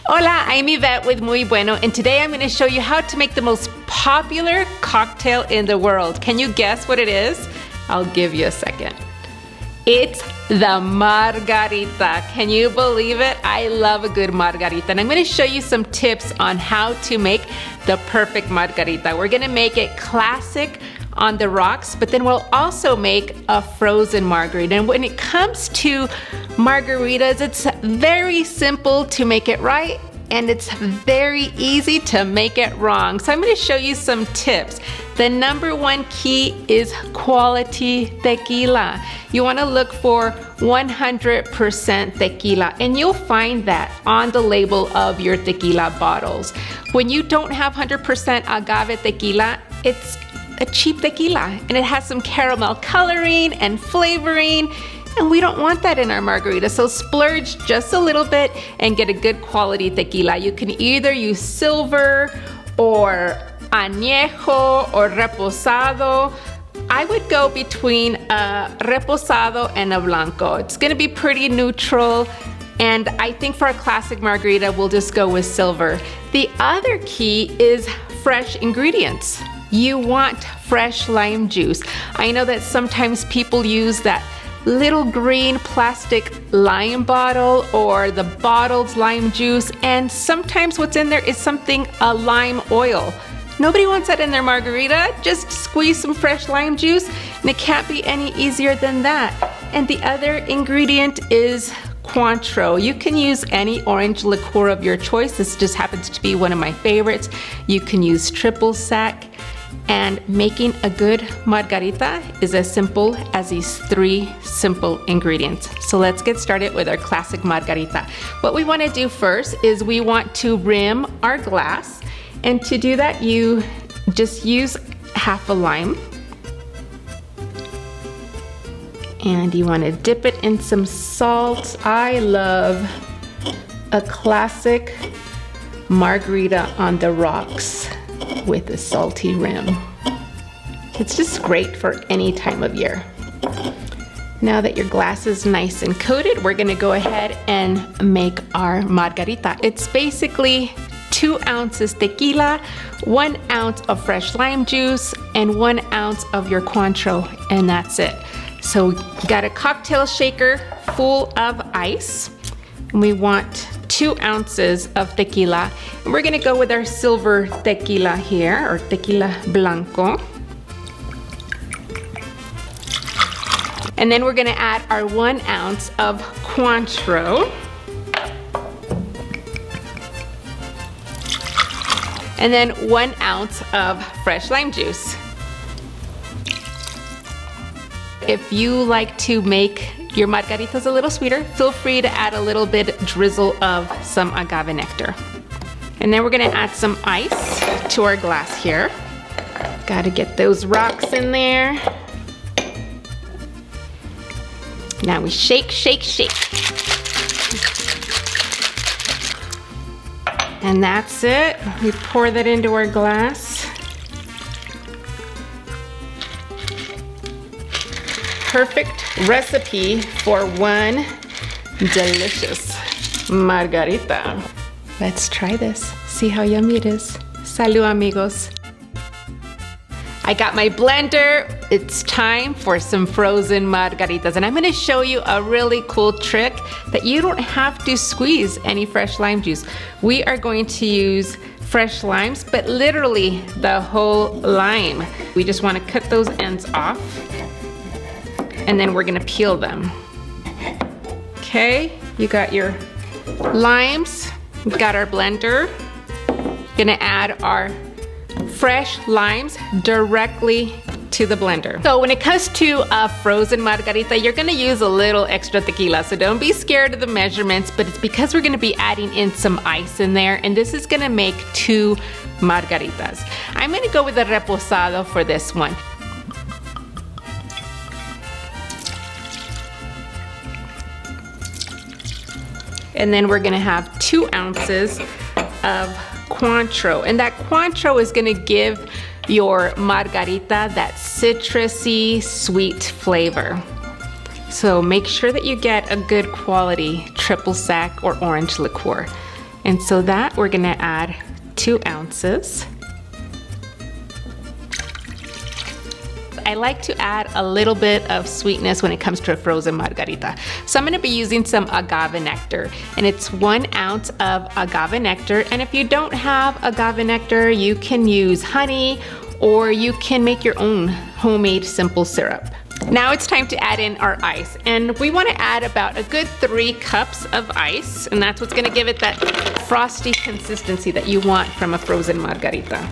Hola, I'm Yvette with Muy Bueno, and today I'm going to show you how to make the most popular cocktail in the world. Can you guess what it is? I'll give you a second. It's the margarita. Can you believe it? I love a good margarita, and I'm going to show you some tips on how to make the perfect margarita. We're going to make it classic on the rocks, but then we'll also make a frozen margarita. And when it comes to margaritas, it's very simple to make it right, and it's very easy to make it wrong. So I'm going to show you some tips. The number one key is quality tequila. You want to look for 100% tequila, and you'll find that on the label of your tequila bottles. When you don't have 100% agave tequila, it's a cheap tequila, and it has some caramel coloring and flavoring, and we don't want that in our margarita. So splurge just a little bit and get a good quality tequila. You can either use silver or añejo or reposado. I would go between a reposado and a blanco. It's gonna be pretty neutral, and I think for a classic margarita, we'll just go with silver. The other key is fresh ingredients. You want fresh lime juice. I know that sometimes people use that little green plastic lime bottle or the bottled lime juice, and sometimes what's in there is a lime oil. Nobody wants that in their margarita. Just squeeze some fresh lime juice, and it can't be any easier than that. And the other ingredient is Cointreau. You can use any orange liqueur of your choice. This just happens to be one of my favorites. You can use triple sec. And making a good margarita is as simple as these three simple ingredients. So let's get started with our classic margarita. What we want to do first is we want to rim our glass. And to do that, you just use half a lime. And you want to dip it in some salt. I love a classic margarita on the rocks with a salty rim. It's just great for any time of year. Now that your glass is nice and coated, we're gonna go ahead and make our margarita. It's basically 2 ounces tequila, 1 ounce of fresh lime juice, and 1 ounce of your Cointreau, and that's it. So we got a cocktail shaker full of ice, and we want 2 ounces of tequila. And we're gonna go with our silver tequila here, or tequila blanco. And then we're gonna add our 1 ounce of Cointreau. And then 1 ounce of fresh lime juice. If you like to make your margaritas a little sweeter, feel free to add a little bit drizzle of some agave nectar. And then we're gonna add some ice to our glass here. Gotta get those rocks in there. Now we shake, shake, shake. And that's it. We pour that into our glass. Perfect recipe for one delicious margarita. Let's try this. See how yummy it is. Salud, amigos. I got my blender. It's time for some frozen margaritas, and I'm gonna show you a really cool trick that you don't have to squeeze any fresh lime juice. We are going to use fresh limes, but literally the whole lime. We just wanna cut those ends off, and then we're gonna peel them. Okay, you got your limes, we've got our blender. Gonna add our fresh limes directly to the blender. So when it comes to a frozen margarita, you're gonna use a little extra tequila, so don't be scared of the measurements, but it's because we're gonna be adding in some ice in there, and this is gonna make 2 margaritas. I'm gonna go with the reposado for this one. And then we're gonna have 2 ounces of Cointreau. And that Cointreau is gonna give your margarita that citrusy, sweet flavor. So make sure that you get a good quality triple sec or orange liqueur. And so that we're gonna add 2 ounces. I like to add a little bit of sweetness when it comes to a frozen margarita. So I'm gonna be using some agave nectar, and it's 1 ounce of agave nectar. And if you don't have agave nectar, you can use honey, or you can make your own homemade simple syrup. Now it's time to add in our ice, and we want to add about a good 3 cups of ice, and that's what's going to give it that frosty consistency that you want from a frozen margarita.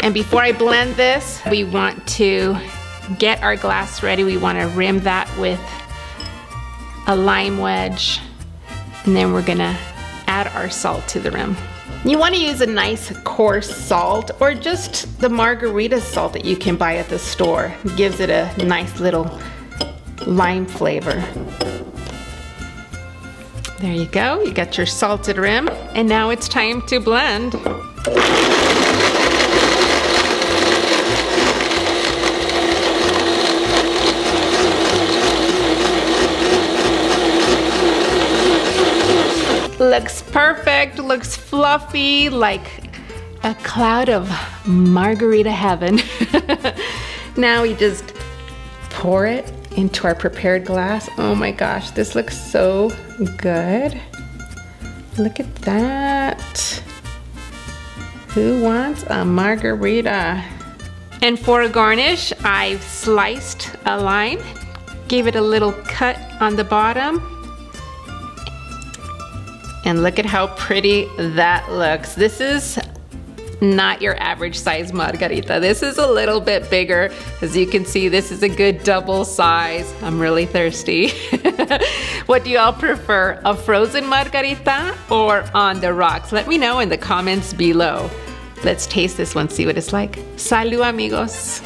And before I blend this, we want to get our glass ready. We want to rim that with a lime wedge, and then we're going to add our salt to the rim. You want to use a nice coarse salt, or just the margarita salt that you can buy at the store. It gives it a nice little lime flavor. There you go, you got your salted rim, and now it's time to blend. Looks perfect, looks fluffy, like a cloud of margarita heaven. Now we just pour it into our prepared glass. Oh my gosh, this looks so good. Look at that. Who wants a margarita? And for a garnish, I've sliced a lime, gave it a little cut on the bottom. And look at how pretty that looks. This is not your average size margarita. This is a little bit bigger. As you can see, this is a good double size. I'm really thirsty. What do y'all prefer, a frozen margarita or on the rocks? Let me know in the comments below. Let's taste this one, see what it's like. Salud, amigos.